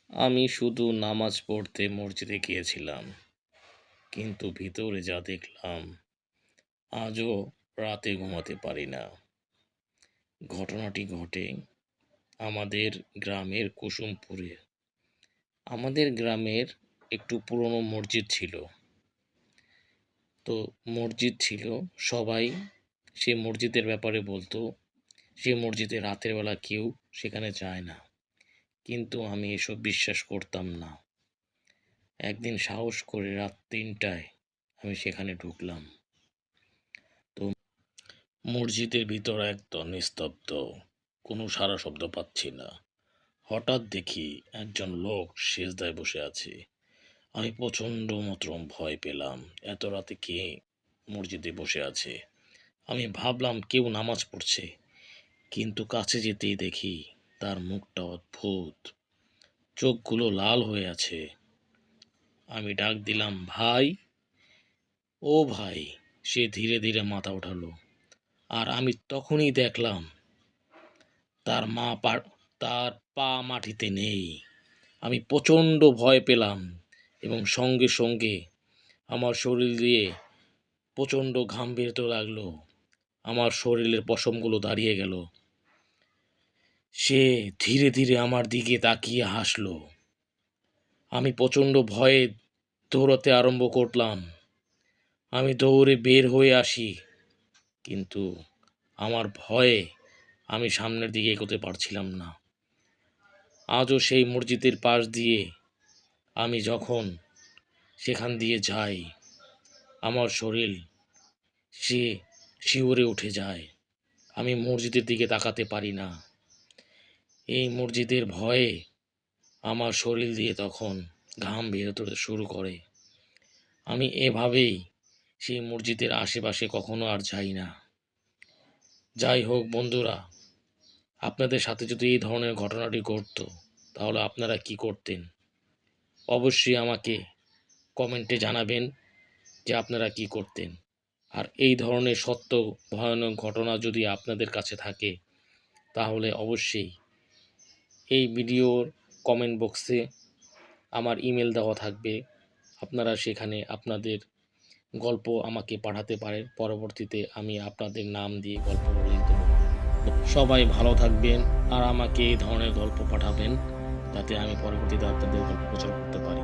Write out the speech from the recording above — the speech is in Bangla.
আমি শুধু নামাজ পড়তে মসজিদে গিয়েছিলাম, কিন্তু ভিতরে যা দেখলাম আজও রাতে ঘুমাতে পারি না। ঘটনাটি ঘটে আমাদের গ্রামের কুসুমপুরে। আমাদের গ্রামের একটু পুরনো মসজিদ ছিল। তো মসজিদ ছিল, সবাই সে মসজিদের ব্যাপারে বলতো সে মসজিদে রাতের বেলা কেউ সেখানে যায় না, কিন্তু আমি এসব বিশ্বাস করতাম না। একদিন সাহস করে রাত ৩টায় আমি সেখানে ঢুকলাম। তো মসজিদের ভিতর একদম নিস্তব্ধ, কোনো সাড়া শব্দ পাচ্ছি না। হঠাৎ দেখি একজন লোক সেজদায় বসে আছে। আমি প্রচণ্ড মতরম ভয় পেলাম। এত রাতে কে মসজিদে বসে আছে? আমি ভাবলাম কেউ নামাজ পড়ছে, কিন্তু কাছে যেতেই দেখি তার মুখটা অদ্ভুত, চোখগুলো লাল হয়ে আছে। আমি ডাক দিলাম, ভাই, ও ভাই। সে ধীরে ধীরে মাথা উঠালো, আর আমি তখনই দেখলাম তার তার পা মাটিতে নেই। আমি প্রচণ্ড ভয় পেলাম এবং সঙ্গে সঙ্গে আমার শরীর দিয়ে প্রচণ্ড ঘাম বেরোতে লাগলো। আমার শরীরের পশমগুলো দাঁড়িয়ে গেল। সে ধীরে ধীরে আমার দিকে তাকিয়ে হাসলো। আমি প্রচণ্ড ভয়ে দৌড়াতে আরম্ভ করলাম। আমি দৌড়ে বের হয়ে আসি, কিন্তু আমার ভয়ে আমি সামনের দিকে এগোতে পারছিলাম না। আজও সেই মসজিদের পাশ দিয়ে আমি যখন সেখান দিয়ে যাই, আমার শরীর সে শিউরে উঠে যায়। আমি মসজিদের দিকে তাকাতে পারি না। এই মসজিদের ভয়ে আমার শরীর দিয়ে তখন ঘাম বেরোতে শুরু করে। আমি এভাবেই সেই মসজিদের আশেপাশে কখনো আর যাই না। যাই হোক বন্ধুরা, আপনাদের সাথে যদি এই ধরনের ঘটনাটি ঘটতো, তাহলে আপনারা কি করতেন? অবশ্যই আমাকে কমেন্টে জানাবেন যে আপনারা কি করতেন। আর এই ধরনের সত্য ভয়ানক ঘটনা যদি আপনাদের কাছে থাকে, তাহলে অবশ্যই এই ভিডিওর কমেন্ট বক্সে আমার ইমেল দেওয়া থাকবে। আপনারা সেখানে আপনাদের গল্প আমাকে পাঠাতে পারেন। পরবর্তীতে আমি আপনাদের নাম দিয়ে গল্প বলে দিতে পারব। সবাই ভালো থাকবেন, আর আমাকে এই ধরনের গল্প পাঠাবেন, যাতে আমি পরবর্তীতে আপনাদের গল্প প্রচার করতে পারি।